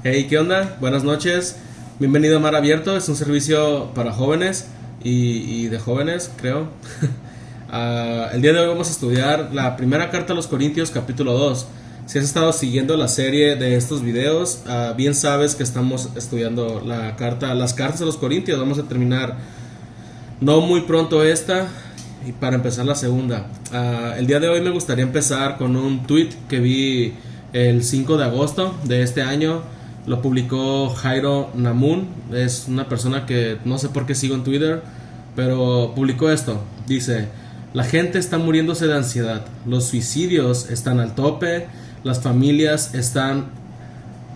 Hey, ¿qué onda? Buenas noches. Bienvenido a Mar Abierto. Es un servicio para jóvenes y de jóvenes, creo. El día de hoy vamos a estudiar la primera carta a los Corintios, capítulo 2. Si has estado siguiendo la serie de estos videos, bien sabes que estamos estudiando las cartas a los Corintios. Vamos a terminar no muy pronto esta y para empezar la segunda. El día de hoy me gustaría empezar con un tweet que vi el 5 de agosto de este año. Lo publicó Jairo Namun. Es una persona que no sé por qué sigo en Twitter, pero publicó esto. Dice: la gente está muriéndose de ansiedad, los suicidios están al tope, las familias están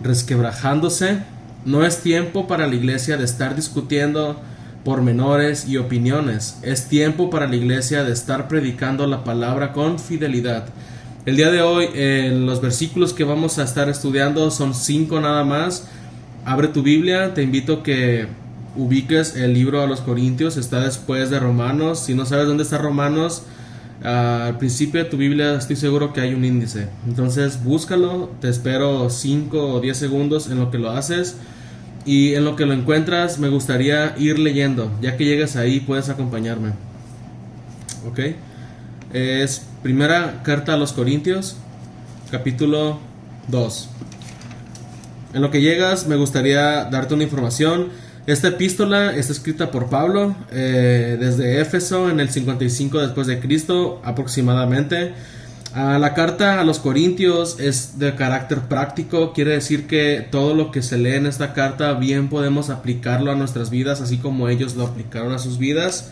resquebrajándose. No es tiempo para la iglesia de estar discutiendo pormenores y opiniones. Es tiempo para la iglesia de estar predicando la palabra con fidelidad. El día de hoy, los versículos que vamos a estar estudiando son 5 nada más. Abre tu Biblia, te invito a que ubiques el libro a los Corintios, está después de Romanos. Si no sabes dónde está Romanos, al principio de tu Biblia estoy seguro que hay un índice. Entonces búscalo, te espero 5 o 10 segundos en lo que lo haces. Y en lo que lo encuentras, me gustaría ir leyendo. Ya que llegues ahí, puedes acompañarme. ¿Ok? Es primera carta a los Corintios, capítulo 2. En lo que llegas, me gustaría darte una información. Esta epístola está escrita por Pablo desde Éfeso en el 55 después de Cristo aproximadamente. La carta a los Corintios es de carácter práctico, quiere decir que todo lo que se lee en esta carta bien podemos aplicarlo a nuestras vidas, así como ellos lo aplicaron a sus vidas.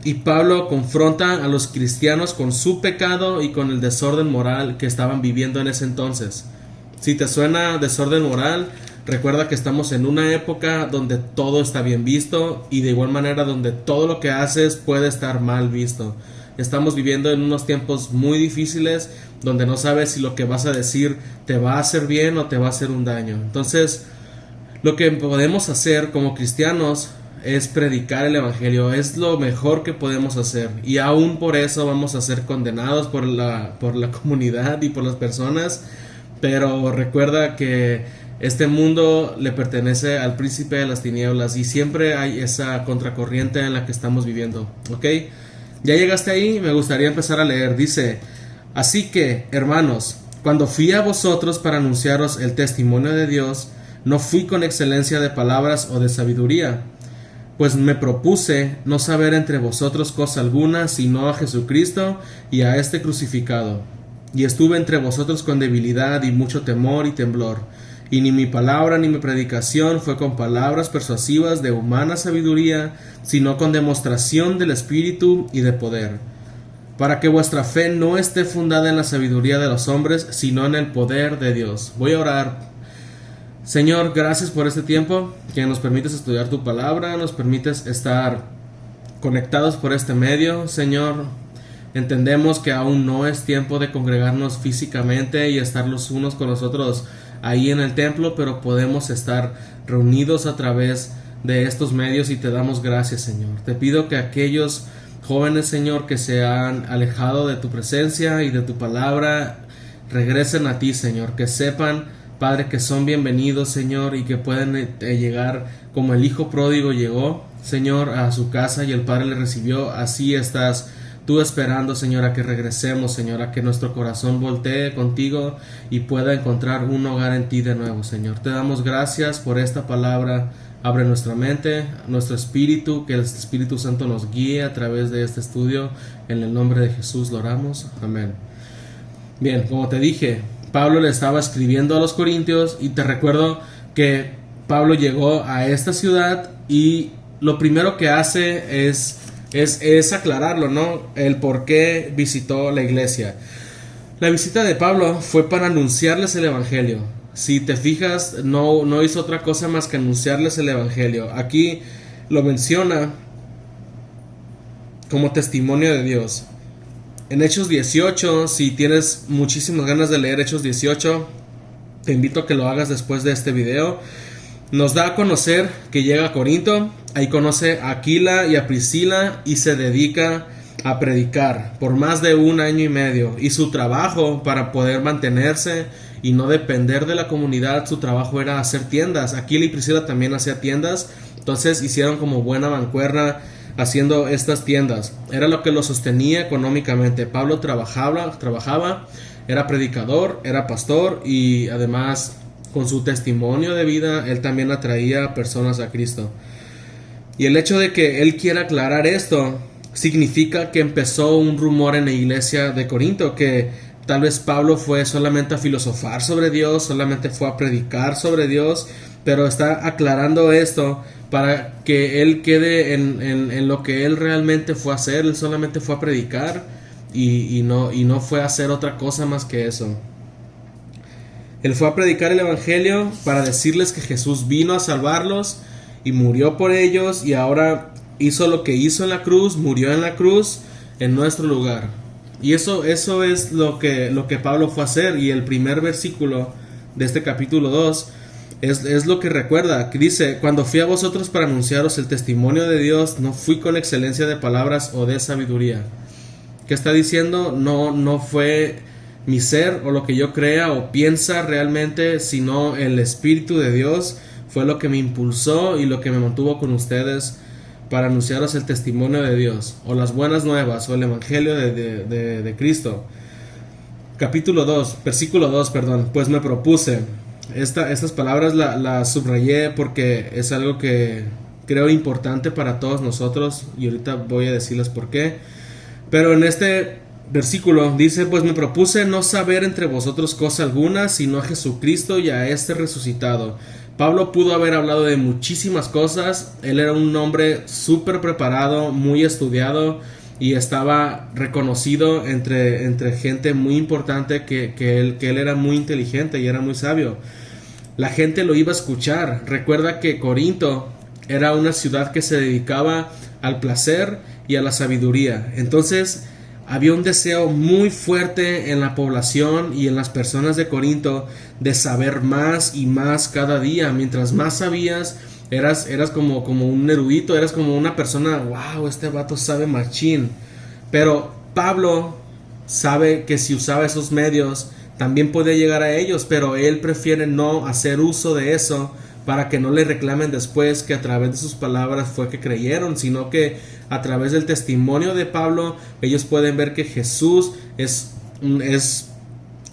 Y Pablo confronta a los cristianos con su pecado y con el desorden moral que estaban viviendo en ese entonces. Si te suena desorden moral, recuerda que estamos en una época donde todo está bien visto y de igual manera donde todo lo que haces puede estar mal visto. Estamos viviendo en unos tiempos muy difíciles donde no sabes si lo que vas a decir te va a hacer bien o te va a hacer un daño. Entonces, lo que podemos hacer como cristianos es predicar el evangelio, es lo mejor que podemos hacer, y aún por eso vamos a ser condenados por la comunidad y por las personas, pero recuerda que este mundo le pertenece al príncipe de las tinieblas y siempre hay esa contracorriente en la que estamos viviendo. ¿Ok? Ya llegaste ahí, me gustaría empezar a leer. Dice: así que, hermanos, cuando fui a vosotros para anunciaros el testimonio de Dios, no fui con excelencia de palabras o de sabiduría, pues me propuse no saber entre vosotros cosa alguna, sino a Jesucristo y a este crucificado. Y estuve entre vosotros con debilidad y mucho temor y temblor. Y ni mi palabra ni mi predicación fue con palabras persuasivas de humana sabiduría, sino con demostración del Espíritu y de poder, para que vuestra fe no esté fundada en la sabiduría de los hombres, sino en el poder de Dios. Voy a orar. Señor, gracias por este tiempo que nos permites estudiar tu palabra, nos permites estar conectados por este medio. Señor, entendemos que aún no es tiempo de congregarnos físicamente y estar los unos con los otros ahí en el templo, pero podemos estar reunidos a través de estos medios y te damos gracias, Señor. Te pido que aquellos jóvenes, Señor, que se han alejado de tu presencia y de tu palabra, regresen a ti, Señor, que sepan, Padre, que son bienvenidos, Señor, y que pueden llegar como el hijo pródigo llegó, Señor, a su casa y el Padre le recibió. Así estás tú esperando, Señor, a que regresemos, Señor, a que nuestro corazón voltee contigo y pueda encontrar un hogar en ti de nuevo, Señor. Te damos gracias por esta palabra. Abre nuestra mente, nuestro espíritu, que el Espíritu Santo nos guíe a través de este estudio. En el nombre de Jesús lo oramos. Amén. Bien, como te dije, Pablo le estaba escribiendo a los Corintios y te recuerdo que Pablo llegó a esta ciudad y lo primero que hace es aclararlo, ¿no? El por qué visitó la iglesia. La visita de Pablo fue para anunciarles el evangelio. Si te fijas, no hizo otra cosa más que anunciarles el evangelio. Aquí lo menciona como testimonio de Dios. En Hechos 18, si tienes muchísimas ganas de leer Hechos 18, te invito a que lo hagas después de este video. Nos da a conocer que llega a Corinto, ahí conoce a Aquila y a Priscila y se dedica a predicar por más de 1 año y medio. Y su trabajo para poder mantenerse y no depender de la comunidad. Su trabajo era hacer tiendas. Aquila y Priscila también hacía tiendas, entonces hicieron como buena mancuerna haciendo estas tiendas. Era lo que lo sostenía económicamente. Pablo trabajaba, era predicador, era pastor, y además con su testimonio de vida él también atraía personas a Cristo. Y el hecho de que él quiera aclarar esto significa que empezó un rumor en la iglesia de Corinto, que tal vez Pablo fue solamente a filosofar sobre Dios, solamente fue a predicar sobre Dios, pero está aclarando esto para que él quede en lo que él realmente fue a hacer. Él solamente fue a predicar y no fue a hacer otra cosa más que eso. Él fue a predicar el evangelio para decirles que Jesús vino a salvarlos y murió por ellos, y ahora hizo lo que hizo en la cruz, murió en la cruz en nuestro lugar. Y eso es lo que Pablo fue a hacer. Y el primer versículo de este capítulo 2 es lo que recuerda, que dice: cuando fui a vosotros para anunciaros el testimonio de Dios, no fui con excelencia de palabras o de sabiduría. ¿Qué está diciendo? No fue mi ser o lo que yo crea o piensa realmente, sino el Espíritu de Dios fue lo que me impulsó y lo que me mantuvo con ustedes para anunciaros el testimonio de Dios, o las buenas nuevas, o el evangelio de Cristo. Capítulo 2, versículo 2, perdón. Pues me propuse. Estas palabras las subrayé porque es algo que creo importante para todos nosotros, y ahorita voy a decirles por qué. Pero en este versículo dice: pues me propuse no saber entre vosotros cosa alguna, sino a Jesucristo y a este resucitado. Pablo pudo haber hablado de muchísimas cosas. Él era un hombre súper preparado, muy estudiado, y estaba reconocido entre gente muy importante que él era muy inteligente y era muy sabio. La gente lo iba a escuchar. Recuerda que Corinto era una ciudad que se dedicaba al placer y a la sabiduría. Entonces había un deseo muy fuerte en la población y en las personas de Corinto de saber más y más cada día. Mientras más sabías, eras como un erudito, eras como una persona: wow, este vato sabe machín. Pero Pablo sabe que si usaba esos medios también podía llegar a ellos, pero él prefiere no hacer uso de eso para que no le reclamen después que a través de sus palabras fue que creyeron, sino que a través del testimonio de Pablo ellos pueden ver que Jesús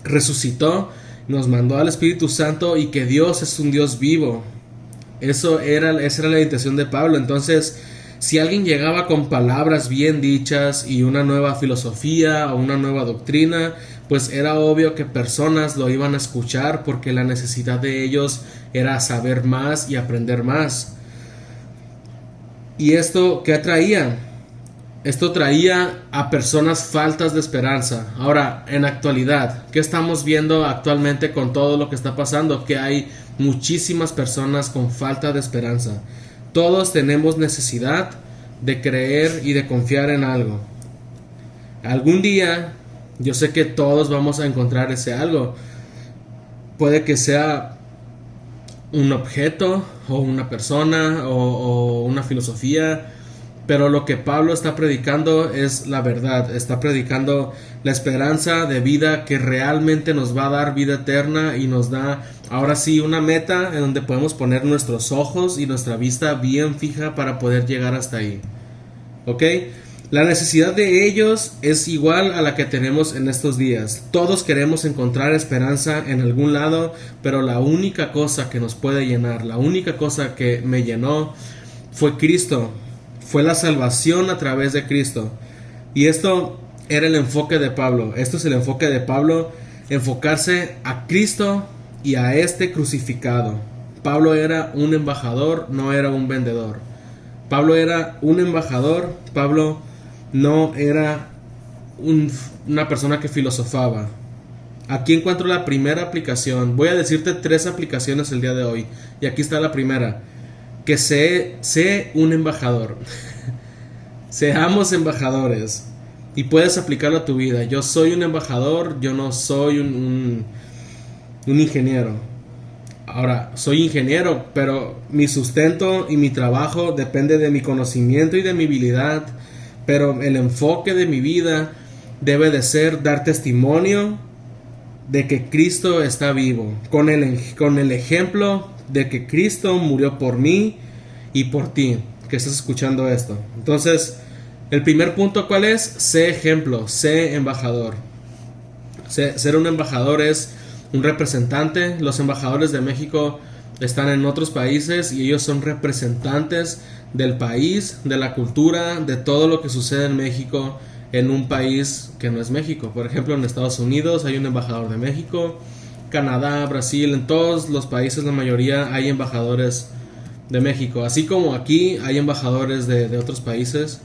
resucitó, nos mandó al Espíritu Santo y que Dios es un Dios vivo. Esa era la intención de Pablo. Entonces, si alguien llegaba con palabras bien dichas y una nueva filosofía o una nueva doctrina, pues era obvio que personas lo iban a escuchar, porque la necesidad de ellos era saber más y aprender más. ¿Y esto qué traía? Esto traía a personas faltas de esperanza. Ahora, en actualidad, ¿qué estamos viendo actualmente con todo lo que está pasando? Que hay muchísimas personas con falta de esperanza. Todos tenemos necesidad de creer y de confiar en algo. Algún día, yo sé que todos vamos a encontrar ese algo. Puede que sea un objeto o una persona o una filosofía, pero lo que Pablo está predicando es la verdad. Está predicando la esperanza de vida que realmente nos va a dar vida eterna y nos da ahora sí una meta en donde podemos poner nuestros ojos y nuestra vista bien fija para poder llegar hasta ahí. ¿Ok? La necesidad de ellos es igual a la que tenemos en estos días. Todos queremos encontrar esperanza en algún lado, pero la única cosa que nos puede llenar, la única cosa que me llenó fue Cristo. Fue la salvación a través de Cristo. Y esto era el enfoque de Pablo. Esto es el enfoque de Pablo: enfocarse a Cristo y a este crucificado. Pablo era un embajador, no era un vendedor. Pablo era un embajador. Pablo no era una persona que filosofaba. Aquí encuentro la primera aplicación. Voy a decirte 3 aplicaciones el día de hoy, y aquí está la primera: que sé un embajador. Seamos embajadores, y puedes aplicarlo a tu vida. Yo soy un embajador, yo no soy un ingeniero. Ahora, soy ingeniero, pero mi sustento y mi trabajo depende de mi conocimiento y de mi habilidad. Pero el enfoque de mi vida debe de ser dar testimonio de que Cristo está vivo, con el ejemplo de que Cristo murió por mí y por ti, que estás escuchando esto. Entonces, el primer punto, ¿cuál es? Sé ejemplo, sé embajador. Ser un embajador es un representante. Los embajadores de México están en otros países y ellos son representantes del país, de la cultura, de todo lo que sucede en México en un país que no es México. Por ejemplo, en Estados Unidos hay un embajador de México, Canadá, Brasil, en todos los países, la mayoría, hay embajadores de México. Así como aquí hay embajadores de otros países,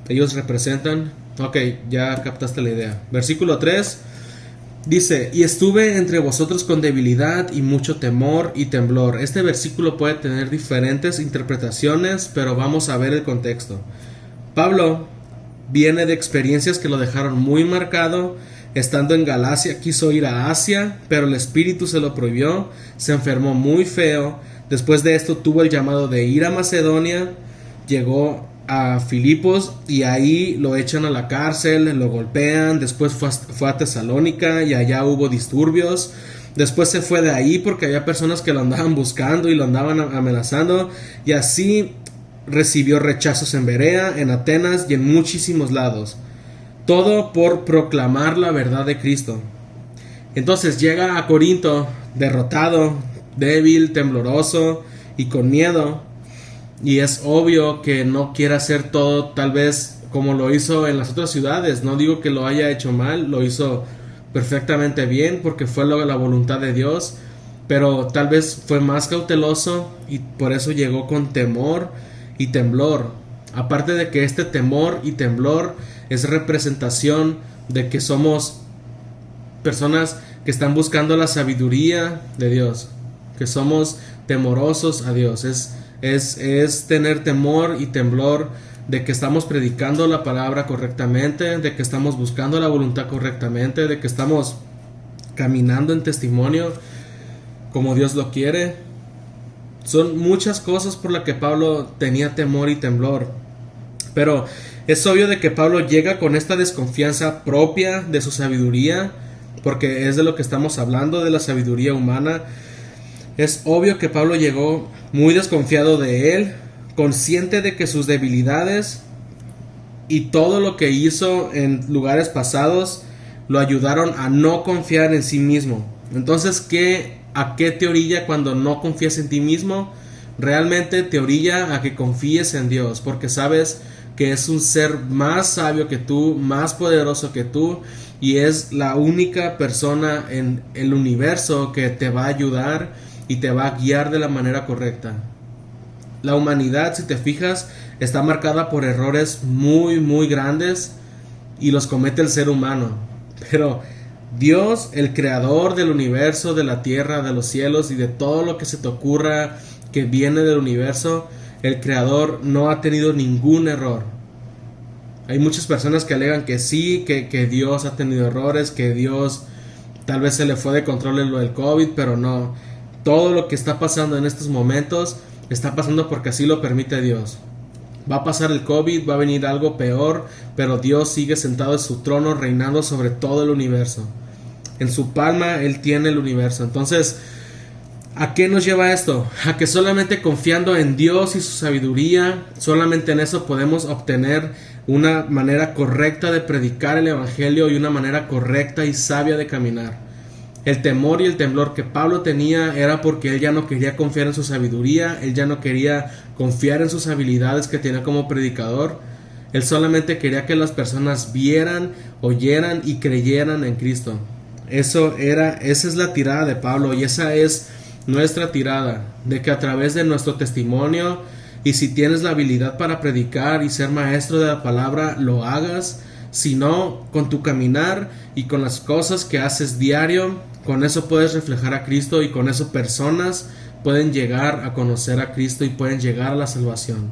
ellos representan. Ok, ya captaste la idea. Versículo 3 dice: y estuve entre vosotros con debilidad y mucho temor y temblor. Este versículo puede tener diferentes interpretaciones, pero vamos a ver el contexto. Pablo viene de experiencias que lo dejaron muy marcado. Estando en Galacia quiso ir a Asia, pero el Espíritu se lo prohibió. Se enfermó muy feo. Después de esto tuvo el llamado de ir a Macedonia. Llegó a Filipos y ahí lo echan a la cárcel, lo golpean. Después fue a Tesalónica y allá hubo disturbios. Después se fue de ahí porque había personas que lo andaban buscando y lo andaban amenazando, y así recibió rechazos en Berea, en Atenas y en muchísimos lados. Todo por proclamar la verdad de Cristo. Entonces llega a Corinto derrotado, débil, tembloroso y con miedo. Y es obvio que no quiere hacer todo tal vez como lo hizo en las otras ciudades. No digo que lo haya hecho mal, lo hizo perfectamente bien porque fue la voluntad de Dios. Pero tal vez fue más cauteloso y por eso llegó con temor y temblor. Aparte de que este temor y temblor es representación de que somos personas que están buscando la sabiduría de Dios, que somos temorosos a Dios. Es tener temor y temblor de que estamos predicando la palabra correctamente, de que estamos buscando la voluntad correctamente, de que estamos caminando en testimonio como Dios lo quiere. Son muchas cosas por las que Pablo tenía temor y temblor. Pero es obvio de que Pablo llega con esta desconfianza propia de su sabiduría, porque es de lo que estamos hablando, de la sabiduría humana. Es obvio que Pablo llegó muy desconfiado de él, consciente de que sus debilidades y todo lo que hizo en lugares pasados lo ayudaron a no confiar en sí mismo. Entonces, ¿a qué te orilla cuando no confías en ti mismo? Realmente te orilla a que confíes en Dios, porque sabes que es un ser más sabio que tú, más poderoso que tú, y es la única persona en el universo que te va a ayudar y te va a guiar de la manera correcta. La humanidad, si te fijas, está marcada por errores muy, muy grandes y los comete el ser humano. Pero Dios, el creador del universo, de la tierra, de los cielos y de todo lo que se te ocurra que viene del universo, el creador no ha tenido ningún error. Hay muchas personas que alegan que sí, que Dios ha tenido errores, que Dios tal vez se le fue de control en lo del COVID, pero no. Todo lo que está pasando en estos momentos está pasando porque así lo permite Dios. Va a pasar el COVID, va a venir algo peor, pero Dios sigue sentado en su trono, reinando sobre todo el universo. En su palma Él tiene el universo. Entonces, ¿a qué nos lleva esto? A que solamente confiando en Dios y su sabiduría, solamente en eso podemos obtener una manera correcta de predicar el evangelio y una manera correcta y sabia de caminar. El temor y el temblor que Pablo tenía era porque él ya no quería confiar en su sabiduría, él ya no quería confiar en sus habilidades que tenía como predicador. Él solamente quería que las personas vieran, oyeran y creyeran en Cristo. Esa es la tirada de Pablo, y esa es nuestra tirada, de que a través de nuestro testimonio, y si tienes la habilidad para predicar y ser maestro de la palabra, lo hagas. Si no, con tu caminar y con las cosas que haces diario, con eso puedes reflejar a Cristo, y con eso personas pueden llegar a conocer a Cristo y pueden llegar a la salvación.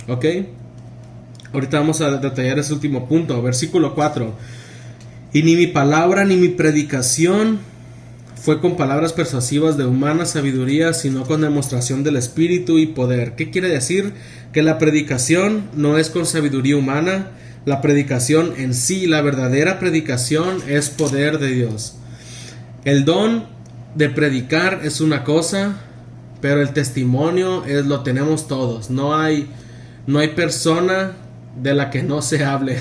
¿Ok? Ahorita vamos a detallar ese último punto. Versículo 4. Y ni mi palabra ni mi predicación fue con palabras persuasivas de humana sabiduría, sino con demostración del Espíritu y poder. ¿Qué quiere decir? Que la predicación no es con sabiduría humana. La predicación en sí, la verdadera predicación, es poder de Dios. El don de predicar es una cosa, pero el testimonio lo tenemos todos. No hay persona de la que no se hable.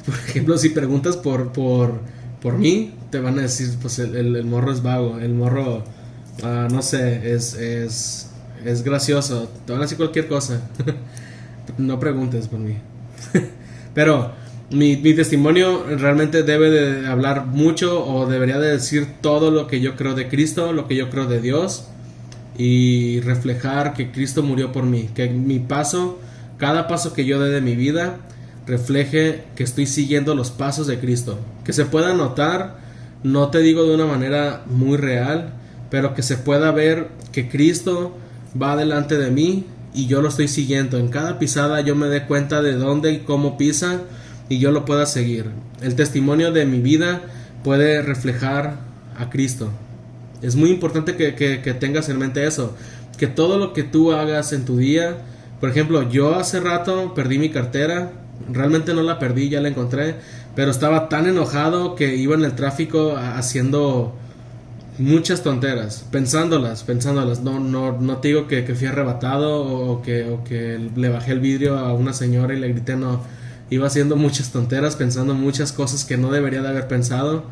Por ejemplo, si preguntas por mí, te van a decir, pues el morro es vago, el morro, no sé, es gracioso, te van a decir cualquier cosa. No preguntes por mí. Pero mi testimonio realmente debe de hablar mucho, o debería de decir todo lo que yo creo de Cristo, lo que yo creo de Dios, y reflejar que Cristo murió por mí, que mi paso, cada paso que yo dé de mi vida, refleje que estoy siguiendo los pasos de Cristo, que se pueda notar, no te digo de una manera muy real, pero que se pueda ver que Cristo va delante de mí y yo lo estoy siguiendo. En cada pisada yo me dé cuenta de dónde y cómo pisa y yo lo pueda seguir. El testimonio de mi vida puede reflejar a Cristo. Es muy importante que tengas en mente eso, que todo lo que tú hagas en tu día, por ejemplo, yo hace rato perdí mi cartera. Realmente no la perdí, ya la encontré, pero estaba tan enojado que iba en el tráfico haciendo muchas tonteras, pensándolas. No te digo que fui arrebatado o que le bajé el vidrio a una señora y le grité, no. Iba haciendo muchas tonteras, pensando muchas cosas que no debería de haber pensado.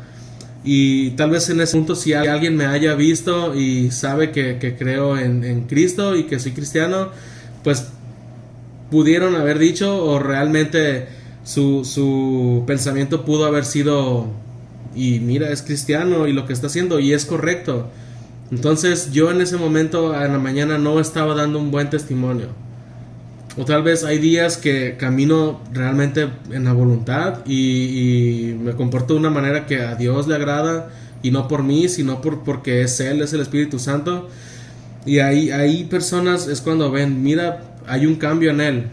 Y tal vez en ese punto, si alguien me haya visto y sabe que creo en Cristo y que soy cristiano, pues pudieron haber dicho, o realmente su pensamiento pudo haber sido, y mira, es cristiano y lo que está haciendo y es correcto. Entonces yo en ese momento en la mañana no estaba dando un buen testimonio, o tal vez hay días que camino realmente en la voluntad y me comporto de una manera que a Dios le agrada, y no por mí, sino porque es Él, es el Espíritu Santo. Y ahí personas es cuando ven, mira, hay un cambio en él.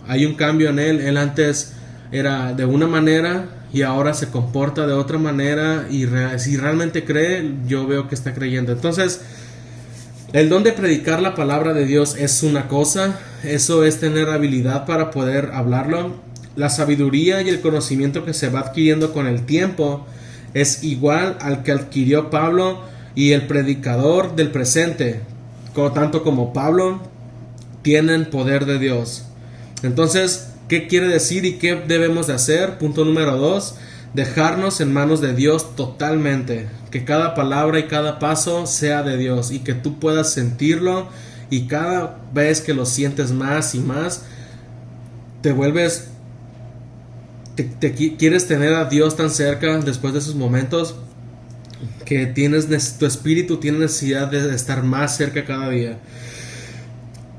Él antes era de una manera y ahora se comporta de otra manera, y si realmente cree, yo veo que está creyendo. Entonces, el don de predicar la palabra de Dios es una cosa, eso es tener habilidad para poder hablarlo. La sabiduría y el conocimiento que se va adquiriendo con el tiempo es igual al que adquirió Pablo y el predicador del presente, tanto como Pablo, tienen poder de Dios. Entonces, ¿qué quiere decir y qué debemos de hacer? Punto número 2, dejarnos en manos de Dios totalmente, que cada palabra y cada paso sea de Dios y que tú puedas sentirlo, y cada vez que lo sientes más y más, te vuelves, quieres tener a Dios tan cerca después de esos momentos, que tu espíritu tiene necesidad de estar más cerca cada día.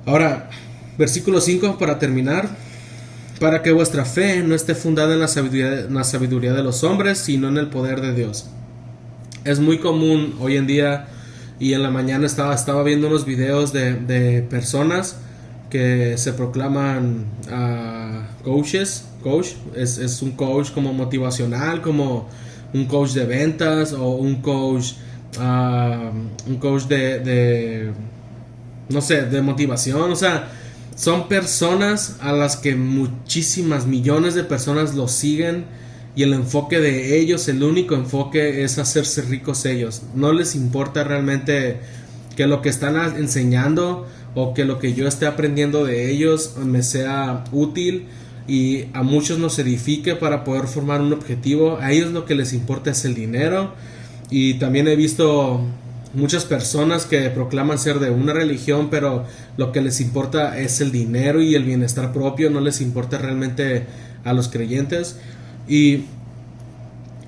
Ahora, versículo 5 para terminar: para que vuestra fe no esté fundada en la sabiduría de los hombres, sino en el poder de Dios. Es muy común hoy en día, y en la mañana estaba viendo unos videos de personas que se proclaman coach, es un coach como motivacional, como un coach de ventas, o un coach de no sé, de motivación. O sea, son personas a las que muchísimas millones de personas los siguen, y el enfoque de ellos, el único enfoque, es hacerse ricos ellos. No les importa realmente que lo que están enseñando o que lo que yo esté aprendiendo de ellos me sea útil y a muchos nos edifique para poder formar un objetivo. A ellos lo que les importa es el dinero. Y también he visto muchas personas que proclaman ser de una religión, pero lo que les importa es el dinero y el bienestar propio, no les importa realmente a los creyentes. Y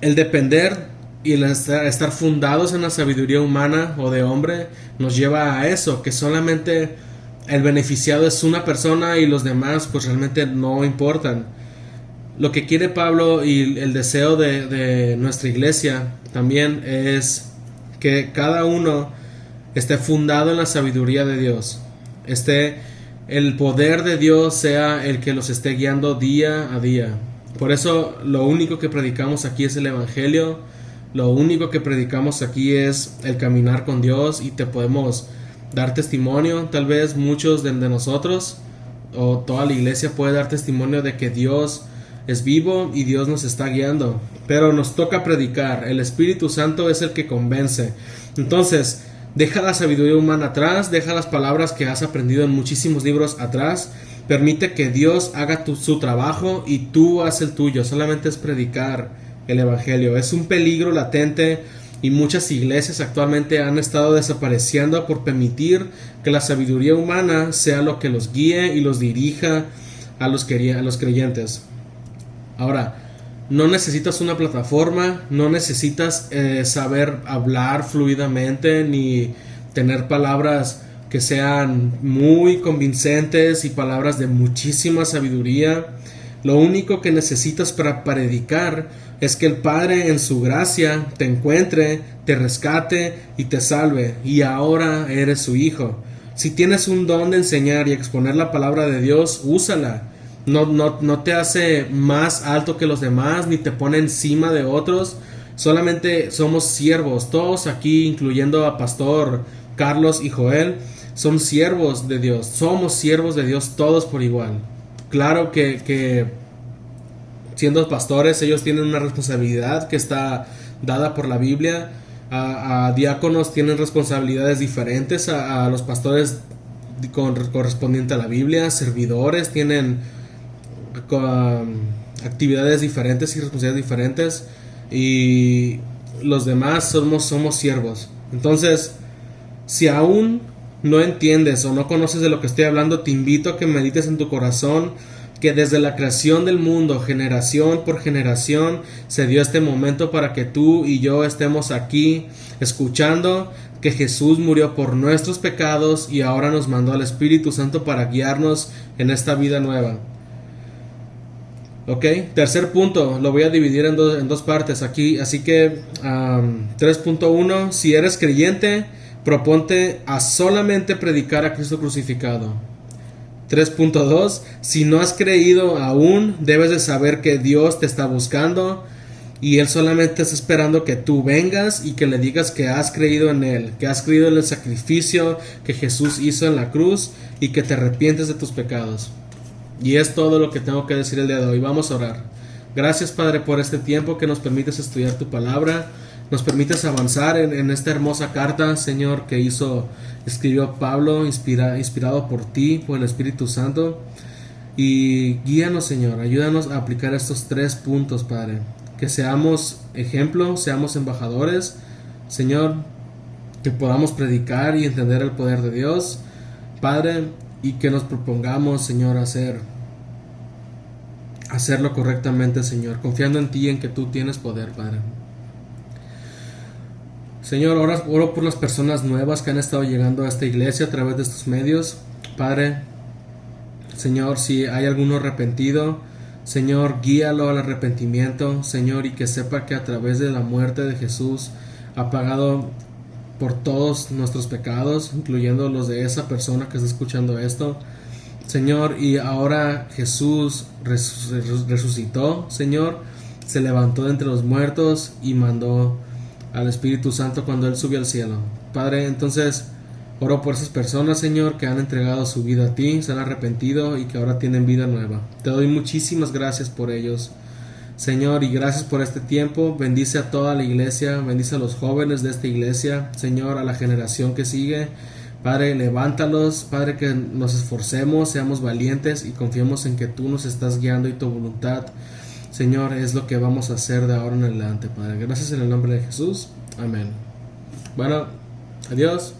el depender y el estar fundados en la sabiduría humana o de hombre nos lleva a eso, que solamente el beneficiado es una persona y los demás pues realmente no importan. Lo que quiere Pablo y el deseo de nuestra iglesia también es que cada uno esté fundado en la sabiduría de Dios, el poder de Dios sea el que los esté guiando día a día. Por eso lo único que predicamos aquí es el evangelio, lo único que predicamos aquí es el caminar con Dios, y te podemos dar testimonio, tal vez muchos de nosotros o toda la iglesia puede dar testimonio de que Dios es vivo y Dios nos está guiando, pero nos toca predicar. El Espíritu Santo es el que convence. Entonces, deja la sabiduría humana atrás, deja las palabras que has aprendido en muchísimos libros atrás, permite que Dios haga su trabajo y tú haz el tuyo. Solamente es predicar el Evangelio. Es un peligro latente y muchas iglesias actualmente han estado desapareciendo por permitir que la sabiduría humana sea lo que los guíe y los dirija a los creyentes. Ahora, no necesitas una plataforma, no necesitas saber hablar fluidamente ni tener palabras que sean muy convincentes y palabras de muchísima sabiduría. Lo único que necesitas para predicar es que el Padre en su gracia te encuentre, te rescate y te salve, y ahora eres su hijo. Si tienes un don de enseñar y exponer la palabra de Dios, úsala. No te hace más alto que los demás, ni te pone encima de otros. Solamente somos siervos. Todos aquí, incluyendo a Pastor Carlos y Joel, son siervos de Dios. Somos siervos de Dios todos por igual. Claro que siendo pastores, ellos tienen una responsabilidad que está dada por la Biblia. A diáconos tienen responsabilidades diferentes a los pastores correspondiente a la Biblia. Servidores tienen actividades diferentes y responsabilidades diferentes, y los demás somos siervos. Entonces, si aún no entiendes o no conoces de lo que estoy hablando, te invito a que medites en tu corazón que desde la creación del mundo, generación por generación, se dio este momento para que tú y yo estemos aquí escuchando que Jesús murió por nuestros pecados y ahora nos mandó al Espíritu Santo para guiarnos en esta vida nueva. Ok, tercer punto, lo voy a dividir en dos partes aquí, así que 3.1, si eres creyente, proponte a solamente predicar a Cristo crucificado. 3.2, si no has creído aún, debes de saber que Dios te está buscando y Él solamente está esperando que tú vengas y que le digas que has creído en Él, que has creído en el sacrificio que Jesús hizo en la cruz y que te arrepientes de tus pecados. Y es todo lo que tengo que decir el día de hoy. Vamos a orar. Gracias, Padre, por este tiempo que nos permites estudiar tu palabra. Nos permites avanzar en esta hermosa carta, Señor, que escribió Pablo, inspirado por ti, por el Espíritu Santo. Y guíanos, Señor, ayúdanos a aplicar estos 3 puntos, Padre. Que seamos ejemplo, seamos embajadores, Señor, que podamos predicar y entender el poder de Dios, Padre, y que nos propongamos, Señor, hacerlo correctamente, Señor, confiando en ti y en que tú tienes poder, Padre. Señor, oro por las personas nuevas que han estado llegando a esta iglesia a través de estos medios. Padre, Señor, si hay alguno arrepentido, Señor, guíalo al arrepentimiento, Señor, y que sepa que a través de la muerte de Jesús ha pagado por todos nuestros pecados, incluyendo los de esa persona que está escuchando esto, Señor, y ahora Jesús resucitó, Señor, se levantó de entre los muertos y mandó al Espíritu Santo cuando Él subió al cielo. Padre, entonces oro por esas personas, Señor, que han entregado su vida a ti, se han arrepentido y que ahora tienen vida nueva. Te doy muchísimas gracias por ellos, Señor, y gracias por este tiempo. Bendice a toda la iglesia, bendice a los jóvenes de esta iglesia, Señor, a la generación que sigue. Padre, levántalos, Padre, que nos esforcemos, seamos valientes y confiemos en que tú nos estás guiando y tu voluntad, Señor, es lo que vamos a hacer de ahora en adelante, Padre. Gracias en el nombre de Jesús. Amén. Bueno, adiós.